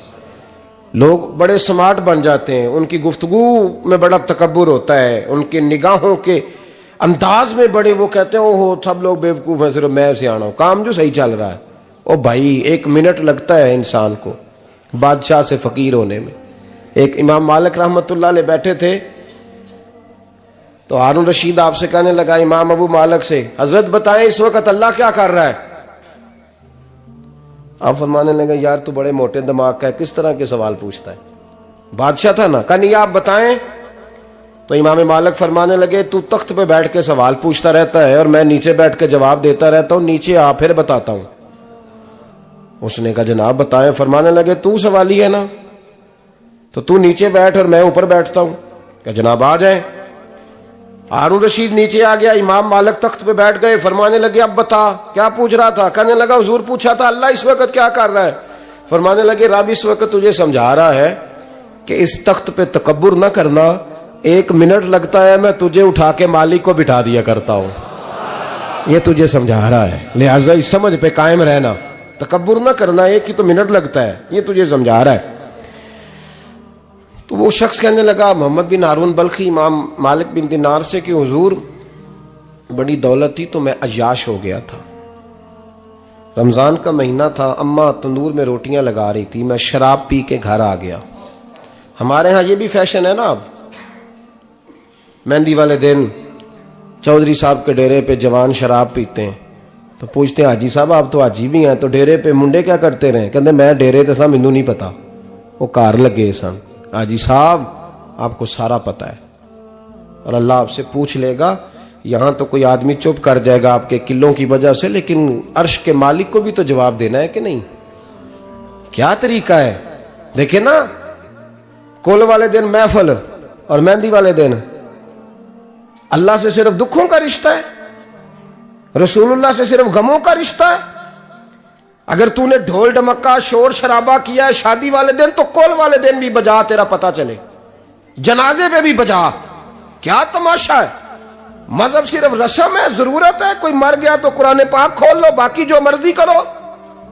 لوگ بڑے سمارٹ بن جاتے ہیں، ان کی گفتگو میں بڑا تکبر ہوتا ہے، ان کے نگاہوں کے انداز میں بڑے وہ کہتے ہیں اوہ سب لوگ بیوقوف ہیں صرف میں سے آنا ہوں، کام جو صحیح چل رہا ہے. او بھائی 1 منٹ لگتا ہے انسان کو بادشاہ سے فقیر ہونے میں. ایک امام مالک رحمت اللہ علیہ بیٹھے تھے تو ہارون رشید آپ سے کہنے لگا امام ابو مالک سے حضرت بتائیں اس وقت اللہ کیا کر رہا ہے؟ آپ فرمانے لگے یار تو بڑے موٹے دماغ کا ہے، کس طرح کے سوال پوچھتا ہے؟ بادشاہ تھا نا. کہا نہیں آپ بتائیں. تو امام مالک فرمانے لگے تو تخت پہ بیٹھ کے سوال پوچھتا رہتا ہے اور میں نیچے بیٹھ کے جواب دیتا رہتا ہوں، نیچے آ پھر بتاتا ہوں. اس نے کہا جناب بتائیں. فرمانے لگے تو سوالی ہے نا، تو تو نیچے بیٹھ اور میں اوپر بیٹھتا ہوں. کہ جناب آ جائیں. ہارون رشید نیچے آ گیا، امام مالک تخت پہ بیٹھ گئے. فرمانے لگے اب بتا کیا پوچھ رہا تھا؟ کہنے لگا حضور پوچھا تھا اللہ اس وقت کیا کر رہا ہے. فرمانے لگے رب اس وقت تجھے سمجھا رہا ہے کہ اس تخت پہ تکبر نہ کرنا، 1 منٹ لگتا ہے میں تجھے اٹھا کے مالک کو بٹھا دیا کرتا ہوں. یہ تجھے سمجھا رہا ہے، لہٰذا اس سمجھ پہ قائم رہنا، تکبر نہ کرنا، 1 ہی تو منٹ لگتا ہے، یہ تجھے سمجھا رہا ہے. تو وہ شخص کہنے لگا محمد بن ہارون بلخی امام مالک بن دینار سے کہ حضور بڑی دولت تھی تو میں عیاش ہو گیا تھا. رمضان کا مہینہ تھا، اماں تندور میں روٹیاں لگا رہی تھی، میں شراب پی کے گھر آ گیا. ہمارے ہاں یہ بھی فیشن ہے نا، اب مہندی والے دن چودھری صاحب کے ڈیرے پہ جوان شراب پیتے ہیں تو پوچھتے ہیں حاجی صاحب آپ تو حاجی بھی ہیں تو ڈیرے پہ منڈے کیا کرتے رہے؟ کہتے میں ڈیرے تے سا مینوں نہیں پتا، وہ کار لگے سن. حاجی صاحب آپ کو سارا پتا ہے اور اللہ آپ سے پوچھ لے گا. یہاں تو کوئی آدمی چپ کر جائے گا آپ کے قلوں کی وجہ سے، لیکن عرش کے مالک کو بھی تو جواب دینا ہے کہ نہیں؟ کیا طریقہ ہے؟ دیکھیں نا کل والے دن محفل اور مہندی والے دن اللہ سے صرف دکھوں کا رشتہ ہے، رسول اللہ سے صرف غموں کا رشتہ ہے. اگر تو نے ڈھول ڈمکا شور شرابہ کیا ہے شادی والے دن تو کول والے دن بھی بجا، تیرا پتہ چلے، جنازے پہ بھی بجا. کیا تماشا ہے؟ مذہب صرف رسم ہے، ضرورت ہے. کوئی مر گیا تو قرآن پاک کھول لو، باقی جو مرضی کرو.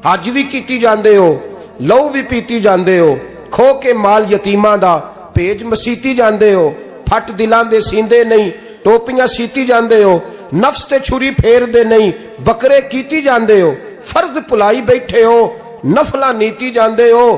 حج بھی کیتی جاندے ہو، لہو بھی پیتی جاندے ہو، کھو کے مال یتیماں دا پیج مسیتی جاندے ہو، پھٹ دلاں دے سیندے نہیں، ٹوپیاں سیتی جاندے ہو، نفس تے چھری پھیر دے نہیں، بکرے کیتی جاندے ہو، فرض پلائی بیٹھے ہو، نفلہ نیتی جاندے ہو.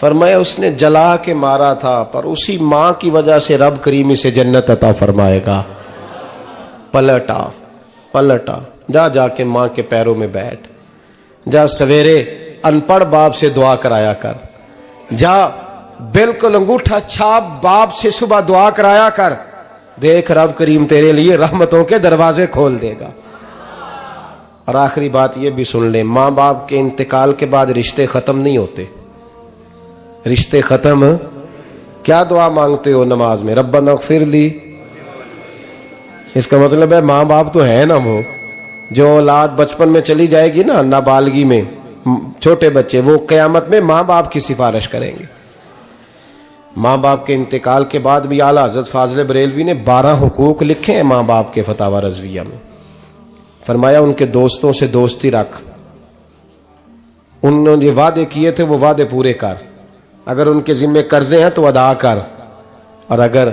فرمایا اس نے جلا کے مارا تھا، پر اسی ماں کی وجہ سے رب کریم اسے جنت عطا فرمائے گا۔ پلٹا جا کے ماں کے پیروں میں بیٹھ، جا سویرے ان پڑھ باپ سے دعا کرایا کر، جا بالکل انگوٹھا چھاپ باپ سے صبح دعا کرایا کر، دیکھ رب کریم تیرے لیے رحمتوں کے دروازے کھول دے گا۔ اور آخری بات یہ بھی سن لیں، ماں باپ کے انتقال کے بعد رشتے ختم نہیں ہوتے۔ رشتے ختم کیا دعا مانگتے ہو نماز میں؟ ربنا اغفر لی، اس کا مطلب ہے ماں باپ تو ہے نا، وہ جو اولاد بچپن میں چلی جائے گی نا، نابالغی میں چھوٹے بچے، وہ قیامت میں ماں باپ کی سفارش کریں گے۔ ماں باپ کے انتقال کے بعد بھی اعلیٰ حضرت فاضل بریلوی نے 12 حقوق لکھے ہیں ماں باپ کے فتاوی رضویہ میں۔ فرمایا ان کے دوستوں سے دوستی رکھ، انہوں نے جو وعدے کیے تھے وہ وعدے پورے کر، اگر ان کے ذمہ قرضے ہیں تو ادا کر، اور اگر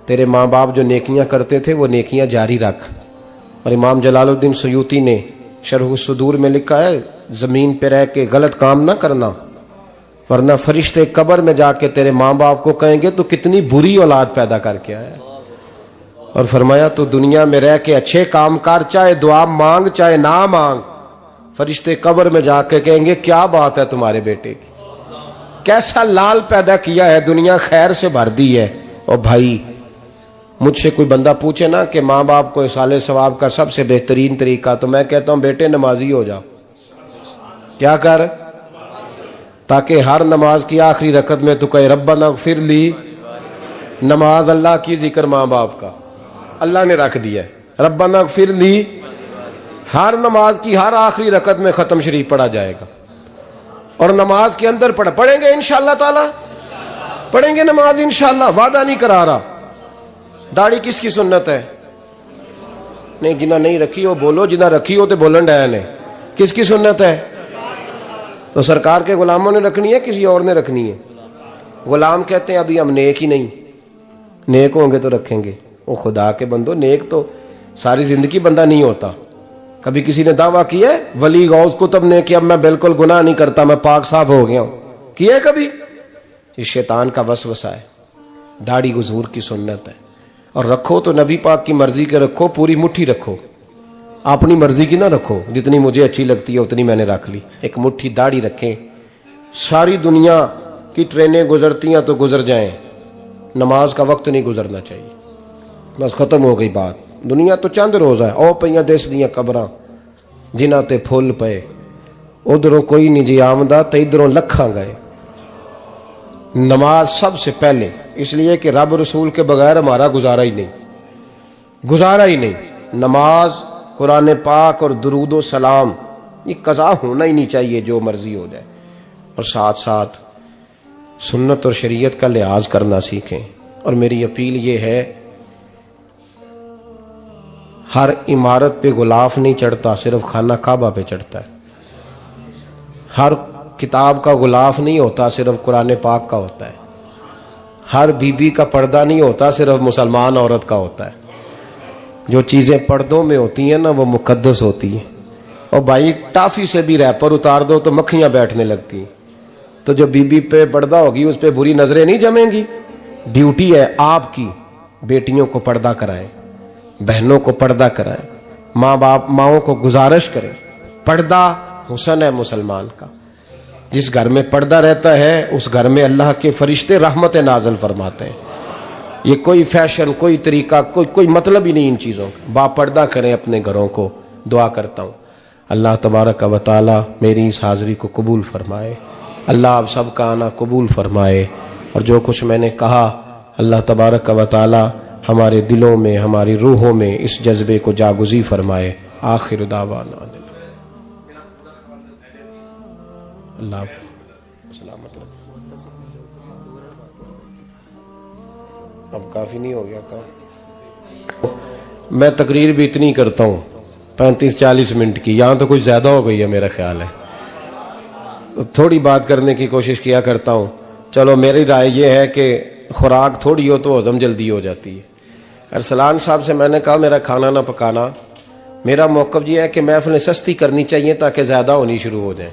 تیرے ماں باپ جو نیکیاں کرتے تھے وہ نیکیاں جاری رکھ۔ اور امام جلال الدین سیوطی نے شرح الصدور میں لکھا ہے زمین پہ رہ کے غلط کام نہ کرنا، ورنہ فرشتے قبر میں جا کے تیرے ماں باپ کو کہیں گے تو کتنی بری اولاد پیدا کر کے آیا ہے۔ اور فرمایا تو دنیا میں رہ کے اچھے کام کر، چاہے دعا مانگ چاہے نہ مانگ، فرشتے قبر میں جا کے کہیں گے کیا بات ہے تمہارے بیٹے کی، کیسا لال پیدا کیا ہے، دنیا خیر سے بھر دی ہے۔ اور بھائی مجھ سے کوئی بندہ پوچھے نا کہ ماں باپ کو اصالہ ثواب کا سب سے بہترین طریقہ، تو میں کہتا ہوں بیٹے نمازی ہو جاؤ۔ کیا کر؟ تاکہ ہر نماز کی آخری رکعت میں تو کہے ربنا اغفر لی۔ نماز اللہ کی، ذکر ماں باپ کا، اللہ نے رکھ دیا ہے ربنا اغفر لی، ہر نماز کی ہر آخری رکعت میں ختم شریف پڑھا جائے گا۔ اور نماز کے اندر پڑھیں گے انشاءاللہ تعالی، پڑھیں گے نماز انشاءاللہ، وعدہ نہیں کرا رہا۔ داڑھی کس کی سنت ہے؟ نہیں جنہ نہیں رکھی ہو بولو، جنہ رکھی ہو تو بولن ڈایا نے۔ کس کی سنت ہے؟ تو سرکار کے غلاموں نے رکھنی ہے کسی اور نے رکھنی ہے؟ غلام کہتے ہیں ابھی ہم نیک ہی نہیں، نیک ہوں گے تو رکھیں گے۔ وہ خدا کے بندو، نیک تو ساری زندگی بندہ نہیں ہوتا۔ کبھی کسی نے دعویٰ کیا ہے ولی غوث کتب نے کہ اب میں بالکل گناہ نہیں کرتا، میں پاک صاف ہو گیا ہوں؟ کیا ہے کبھی؟ یہ شیطان کا وسوسہ ہے۔ داڑھی حضور کی سنت ہے، اور رکھو تو نبی پاک کی مرضی کے رکھو، پوری مٹھی رکھو، اپنی مرضی کی نہ رکھو، جتنی مجھے اچھی لگتی ہے اتنی میں نے رکھ لی۔ ایک مٹھی داڑھی رکھیں، ساری دنیا کی ٹرینیں گزرتی ہیں تو گزر جائیں، نماز کا وقت نہیں گزرنا چاہیے، بس ختم ہو گئی بات۔ دنیا تو چند روز ہے، او پئیاں دس دیاں قبراں جنہاں تے پھول پئے، ادھروں کوئی نہیں جی آمدہ تے ادھروں لکھاں گئے۔ نماز سب سے پہلے، اس لیے کہ رب رسول کے بغیر ہمارا گزارا ہی نہیں۔ نماز، قرآن پاک اور درود و سلام، یہ قضا ہونا ہی نہیں چاہیے، جو مرضی ہو جائے۔ اور ساتھ ساتھ سنت اور شریعت کا لحاظ کرنا سیکھیں۔ اور میری اپیل یہ ہے، ہر عمارت پہ غلاف نہیں چڑھتا، صرف خانہ کعبہ پہ چڑھتا ہے۔ ہر کتاب کا غلاف نہیں ہوتا، صرف قرآن پاک کا ہوتا ہے۔ ہر بی بی کا پردہ نہیں ہوتا، صرف مسلمان عورت کا ہوتا ہے۔ جو چیزیں پردوں میں ہوتی ہیں نا وہ مقدس ہوتی ہیں۔ اور بھائی ٹافی سے بھی ریپر اتار دو تو مکھیاں بیٹھنے لگتی ہیں، تو جو بی بی پہ پردہ ہوگی اس پہ بری نظریں نہیں جمیں گی۔ ڈیوٹی ہے آپ کی، بیٹیوں کو پردہ کرائیں، بہنوں کو پردہ کرائیں، ماؤں کو گزارش کریں۔ پردہ حسن ہے مسلمان کا۔ جس گھر میں پردہ رہتا ہے اس گھر میں اللہ کے فرشتے رحمت نازل فرماتے ہیں۔ یہ کوئی فیشن، کوئی طریقہ، کوئی مطلب ہی نہیں ان چیزوں کا۔ با پردہ کریں اپنے گھروں کو۔ دعا کرتا ہوں اللہ تبارک و تعالی میری اس حاضری کو قبول فرمائے، اللہ آپ سب کا آنا قبول فرمائے، اور جو کچھ میں نے کہا اللہ تبارک و تعالی ہمارے دلوں میں، ہماری روحوں میں اس جذبے کو جاگزی فرمائے۔ آخر دعوانا اللہ سلامت رکھے۔ اب کافی نہیں ہو گیا کام؟ میں تقریر بھی اتنی کرتا ہوں 35-40 منٹ کی، یہاں تو کچھ زیادہ ہو گئی ہے میرا خیال ہے۔ تھوڑی بات کرنے کی کوشش کیا کرتا ہوں۔ چلو میری رائے یہ ہے کہ خوراک تھوڑی ہو تو ہضم جلدی ہو جاتی ہے۔ ارسلان صاحب سے میں نے کہا میرا کھانا نہ پکانا، میرا موقف یہ ہے کہ محفلیں سستی کرنی چاہیے تاکہ زیادہ ہونی شروع ہو جائیں۔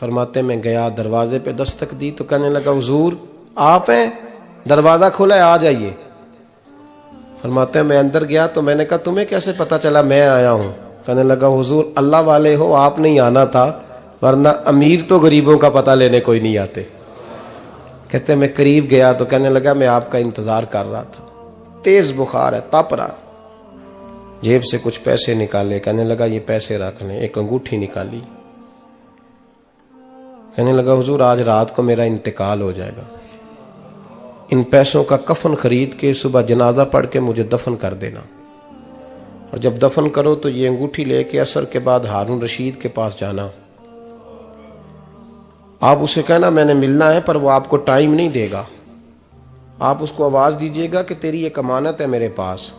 فرماتے میں گیا, دروازے پہ دستک دی تو کہنے لگا حضور آپ ہیں, دروازہ کھلا ہے, آ جائیے. فرماتے ہیں میں اندر گیا تو میں نے کہا تمہیں کیسے پتا چلا میں آیا ہوں؟ کہنے لگا حضور اللہ والے ہو, آپ نہیں آنا تھا, ورنہ امیر تو غریبوں کا پتہ لینے کوئی نہیں آتے. کہتے میں قریب گیا تو کہنے لگا میں آپ کا انتظار کر رہا تھا, تیز بخار ہے, تپ رہا. جیب سے کچھ پیسے نکالے, کہنے لگا یہ پیسے رکھ لیں. ایک انگوٹھی نکالی, کہنے لگا حضور آج رات کو میرا انتقال ہو جائے گا, ان پیسوں کا کفن خرید کے صبح جنازہ پڑھ کے مجھے دفن کر دینا, اور جب دفن کرو تو یہ انگوٹھی لے کے عصر کے بعد ہارون رشید کے پاس جانا. آپ اسے کہنا میں نے ملنا ہے, پر وہ آپ کو ٹائم نہیں دے گا. آپ اس کو آواز دیجئے گا کہ تیری ایک امانت ہے میرے پاس,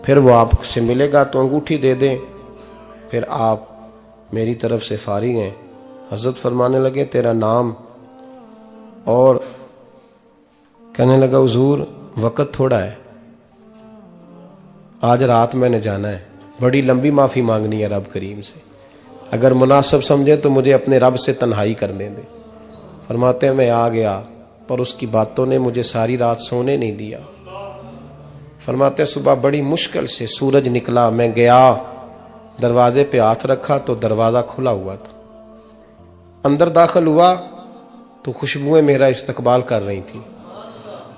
پھر وہ آپ سے ملے گا تو انگوٹھی دے دیں, پھر آپ میری طرف سے فارغ ہیں. حضرت فرمانے لگے تیرا نام, اور کہنے لگا حضور وقت تھوڑا ہے, آج رات میں نے جانا ہے, بڑی لمبی معافی مانگنی ہے رب کریم سے, اگر مناسب سمجھے تو مجھے اپنے رب سے تنہائی کرنے دے. فرماتے ہیں میں آ گیا, پر اس کی باتوں نے مجھے ساری رات سونے نہیں دیا. فرماتے ہیں صبح بڑی مشکل سے سورج نکلا, میں گیا دروازے پہ ہاتھ رکھا تو دروازہ کھلا ہوا تھا. اندر داخل ہوا تو خوشبوئیں میرا استقبال کر رہی تھی.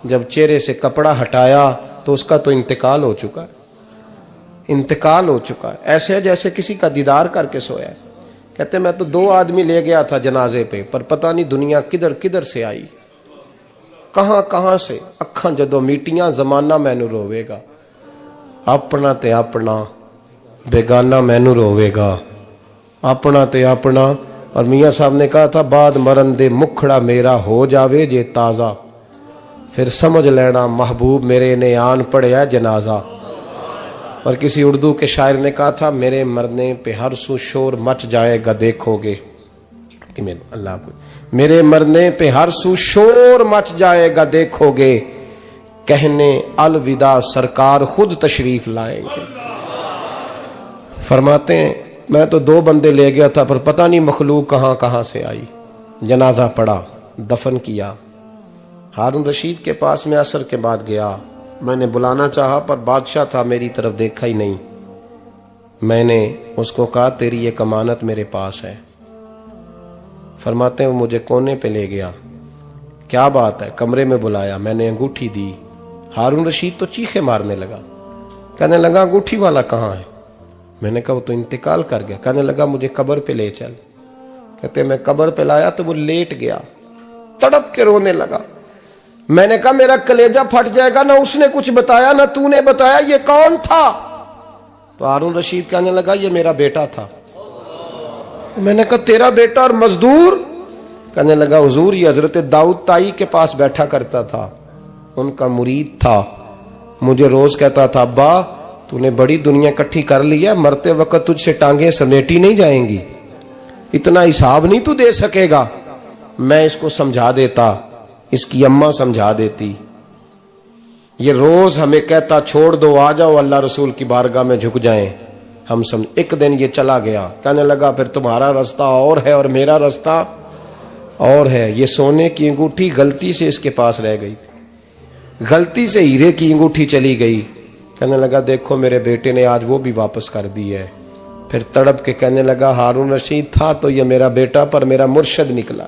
جب چہرے سے کپڑا ہٹایا تو اس کا تو انتقال ہو چکا ہے, انتقال ہو چکا ہے, ایسے ہے جیسے کسی کا دیدار کر کے سویا ہے. کہتے میں تو 2 آدمی لے گیا تھا جنازے پہ, پر پتہ نہیں دنیا کدھر کدھر سے آئی, کہاں کہاں سے. اکھاں جدو میٹیاں زمانہ مینو روے گا, اپنا تے اپنا بیگانہ مینو روے گا, اپنا تے اپنا. اور میاں صاحب نے کہا تھا بعد مرن دے مکھڑا میرا ہو جاوے جے تازہ, پھر سمجھ لینا محبوب میرے نے آن پڑیا جنازہ. اور کسی اردو کے شاعر نے کہا تھا میرے مرنے پہ ہر سو شور مچ جائے گا دیکھو گے, اللہ کو میرے مرنے پہ ہر سو شور مچ جائے گا دیکھو گے, کہنے الوداع سرکار خود تشریف لائیں گے. فرماتے ہیں میں تو 2 بندے لے گیا تھا, پر پتہ نہیں مخلوق کہاں کہاں سے آئی. جنازہ پڑا, دفن کیا. ہارون رشید کے پاس میں عصر کے بعد گیا, میں نے بلانا چاہا پر بادشاہ تھا, میری طرف دیکھا ہی نہیں. میں نے اس کو کہا تیری ایک امانت میرے پاس ہے. فرماتے ہیں وہ مجھے کونے پہ لے گیا, کیا بات ہے, کمرے میں بلایا, میں نے انگوٹھی دی. ہارون رشید تو چیخے مارنے لگا, کہنے لگا انگوٹھی والا کہاں ہے؟ میں نے کہا وہ تو انتقال کر گیا. کہنے لگا مجھے قبر پہ لے چل. کہتے میں قبر پہ لایا تو وہ لیٹ گیا, تڑپ کے رونے لگا. میں نے کہا میرا کلیجہ پھٹ جائے گا, نہ اس نے کچھ بتایا نہ تو نے بتایا, یہ کون تھا؟ تو ہارون رشید کہنے لگا یہ میرا بیٹا تھا. میں نے کہا تیرا بیٹا اور مزدور؟ کہنے لگا حضور یہ حضرت داؤد تائی کے پاس بیٹھا کرتا تھا, ان کا مرید تھا, مجھے روز کہتا تھا ابا تو نے بڑی دنیا کٹھی کر لی ہے, مرتے وقت تجھ سے ٹانگیں سمیٹی نہیں جائیں گی, اتنا حساب نہیں تو دے سکے گا. میں اس کو سمجھا دیتا, اس کی اماں سمجھا دیتی. یہ روز ہمیں کہتا چھوڑ دو آ جاؤ اللہ رسول کی بارگاہ میں جھک جائیں. ہم ایک دن یہ چلا گیا, کہنے لگا پھر تمہارا راستہ اور ہے اور میرا راستہ اور ہے. یہ سونے کی انگوٹھی غلطی سے اس کے پاس رہ گئی تھی, غلطی سے ہیرے کی انگوٹھی چلی گئی. کہنے لگا دیکھو میرے بیٹے نے آج وہ بھی واپس کر دی ہے. پھر تڑپ کے کہنے لگا ہارون رشید تھا تو یہ میرا بیٹا, پر میرا مرشد نکلا.